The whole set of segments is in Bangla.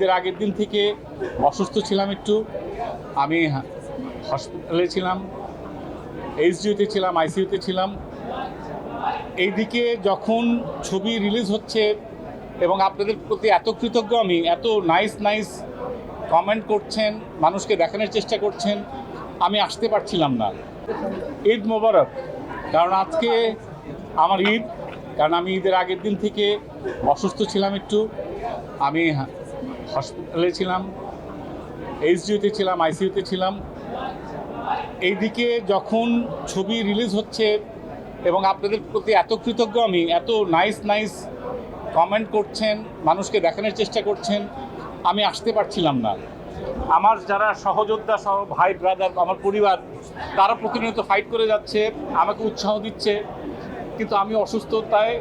এর আগের দিন থেকে অসুস্থ ছিলাম একটু। আমি হসপিটালে ছিলাম, এইচডিইউতে ছিলাম, আইসিইউতে ছিলাম। এইদিকে যখন ছবি রিলিজ হচ্ছে এবং আপনাদের প্রতি এত কৃতজ্ঞ আমি, এত নাইস কমেন্ট করছেন, মানুষকে দেখানোর চেষ্টা করছেন, আমি আসতে পারছিলাম না। ঈদ মোবারক, কারণ আজকে আমার ঈদ। কারণ আমি ঈদের আগের দিন থেকে অসুস্থ ছিলাম একটু। আমি হসপিটালে ছিলাম, এইচডিইউতে ছিলাম, আইসিইউতে ছিলাম। এইদিকে যখন ছবি রিলিজ হচ্ছে এবং আপনাদের প্রতি এত কৃতজ্ঞ আমি, এত নাইস কমেন্ট করছেন, মানুষকে দেখানোর চেষ্টা করছেন, আমি আসতে পারছিলাম না। আমার যারা সহযোদ্ধা, ভাই ব্রাদার, আমার পরিবার, তারা প্রতিনিয়ত ফাইট করে যাচ্ছে, আমাকে উৎসাহ দিচ্ছে, কিন্তু আমি অসুস্থতায়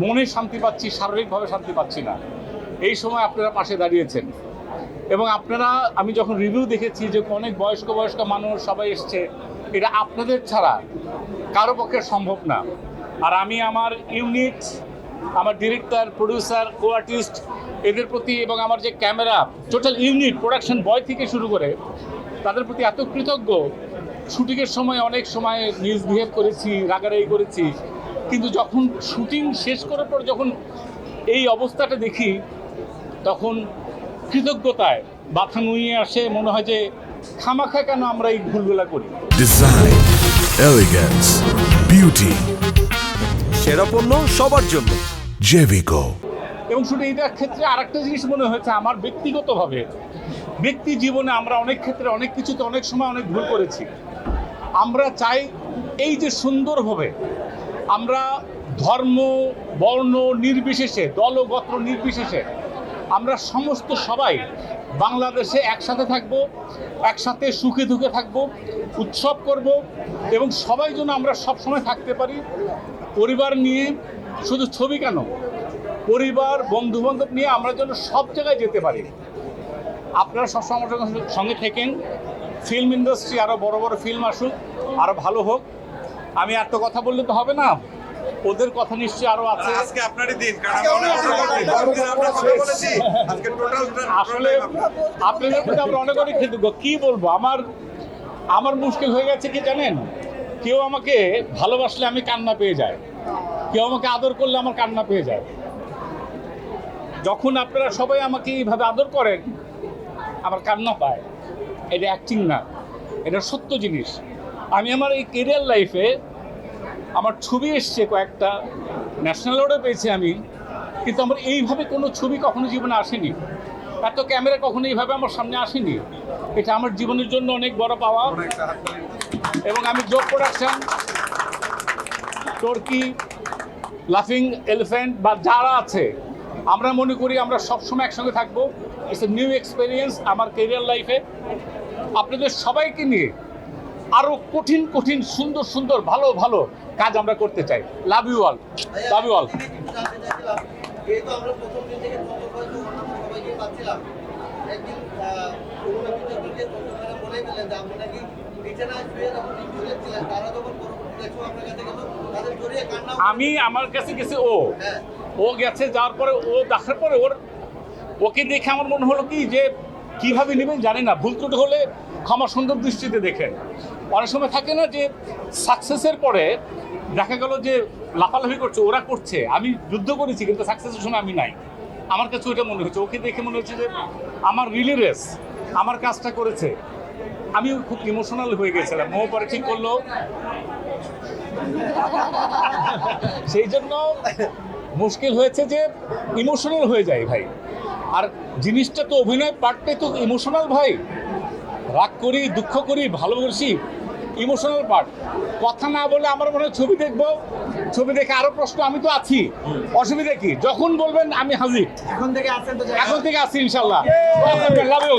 মনে শান্তি পাচ্ছি, শারীরিকভাবে শান্তি পাচ্ছি না। এই সময় আপনারা পাশে দাঁড়িয়েছেন এবং আপনারা, আমি যখন রিভিউ দেখেছি যে অনেক বয়স্ক মানুষ সবাই এসছে, এটা আপনাদের ছাড়া কারো পক্ষে সম্ভব না। আর আমি আমার ইউনিট, আমার ডিরেক্টর, প্রডিউসার, কো আর্টিস্ট, এদের প্রতি এবং আমার যে ক্যামেরা, টোটাল ইউনিট, প্রোডাকশন বয় থেকে শুরু করে তাদের প্রতি এত কৃতজ্ঞ। শুটিংয়ের সময় অনেক সময় মিসবিহেভ করেছি, রাগারাগি করেছি, কিন্তু যখন শুটিং শেষ করার পর যখন এই অবস্থাটা দেখি, তখন কৃতজ্ঞতায় মাথা নুয়ে আসে। মনে হয় যে খামাখা কেন আমরা এই ভুলগুলা করি। ডিজাইন, এলিগেন্স, বিউটি, সেরা পণ্য সবার জন্য জেভিকো। এবং শুধু এইটার ক্ষেত্রে আরেকটা জিনিস মনে হয়েছে আমার ব্যক্তিগতভাবে, ব্যক্তি জীবনে আমরা অনেক ক্ষেত্রে অনেক কিছুতে অনেক সময় অনেক ভুল করেছি। আমরা চাই এই যে সুন্দরভাবে আমরা ধর্ম, বর্ণ নির্বিশেষে, দলগোত্র নির্বিশেষে আমরা সমস্ত সবাই বাংলাদেশে একসাথে থাকব, একসাথে সুখে দুঃখে থাকব, উৎসব করব এবং সবাই যেন আমরা সবসময় থাকতে পারি পরিবার নিয়ে। শুধু ছবি কেন, পরিবার, বন্ধুবান্ধব নিয়ে আমরা যেন সব জায়গায় যেতে পারি। আপনারা সবসময় আমার সঙ্গে থেকেন। ফিল্ম ইন্ডাস্ট্রি আরও বড় বড় ফিল্ম আসুক, আরও ভালো হোক। আমি এত কথা বললে তো হবে না, ওদের কথা নিশ্চয়ই আরো আছে। আজকে আপনারই দিন, কারণ আমরা বলেছি আজকে টোটাল আসলে আপনাদের প্রতি আমরা অনেক কৃতজ্ঞ। কি বলবো, আমার মুশকিল হয়ে গেছে কি জানেন, কেউ আমাকে ভালোবাসলে আমি কান্না পেয়ে যাই, কেউ আমাকে আদর করলে আমার কান্না পেয়ে যায়। যখন আপনারা সবাই আমাকে এইভাবে আদর করেন, আমার কান্না পায়। এটা অ্যাক্টিং না, এটা সত্য জিনিস। আমি আমার এই কেরিয়ার লাইফে আমার ছবি এসছে কয়েকটা, ন্যাশনাল অ্যাওয়ার্ডও পেয়েছি আমি, কিন্তু আমার এইভাবে কোনো ছবি কখনো জীবনে আসেনি, এত ক্যামেরা কখনো এইভাবে আমার সামনে আসেনি। এটা আমার জীবনের জন্য অনেক বড় পাওয়া। এবং আমি জোক প্রোডাকশন, টর্কি, লাফিং এলিফ্যান্ট বা যারা আছে, আমরা মনে করি আমরা সবসময় একসঙ্গে থাকবো। ইটস এ নিউ এক্সপিরিয়েন্স আমার কেরিয়ার লাইফে। আপনাদের সবাইকে নিয়ে আরো কঠিন সুন্দর ভালো কাজ আমরা করতে চাই। Love you all, love you all. আমি আমার কাছে গেছে, ও গেছে, যাওয়ার পরে ও দেখার পরে ওকে দেখে আমার মনে হলো কি যে কিভাবে নেবেন জানি না, ভুল ত্রুটি হলে ক্ষমা সুন্দর দৃষ্টিতে দেখেন। অনেক সময় থাকে না যে সাকসেসের পরে দেখা গেল যে লাফালাফি করছে, ওরা করছে, আমি যুদ্ধ করেছি কিন্তু সাকসেসের সময় আমি নাই। আমার কাছে ওইটা মনে হচ্ছে, ওকে দেখে মনে হচ্ছে যে আমার রিলি রেস, আমার কাজটা করেছে। আমি খুব ইমোশনাল হয়ে গেছিলাম। ও পরে ঠিক করলো, সেই জন্য মুশকিল হয়েছে যে ইমোশনাল হয়ে যায় ভাই। আর জিনিসটা তো অভিনয় পার্টটাই তো ইমোশনাল ভাই। রাগ করি, দুঃখ করি, ভালোবাসি, ইমোশনাল পার্ট। কথা না বলে আমার মনে হয় ছবি দেখবো, ছবি দেখে আরো প্রশ্ন, আমি তো আছি, অসুবিধা কি? যখন বলবেন আমি হাজির। এখন থেকে আছি ইনশাল্লাহ। Love you.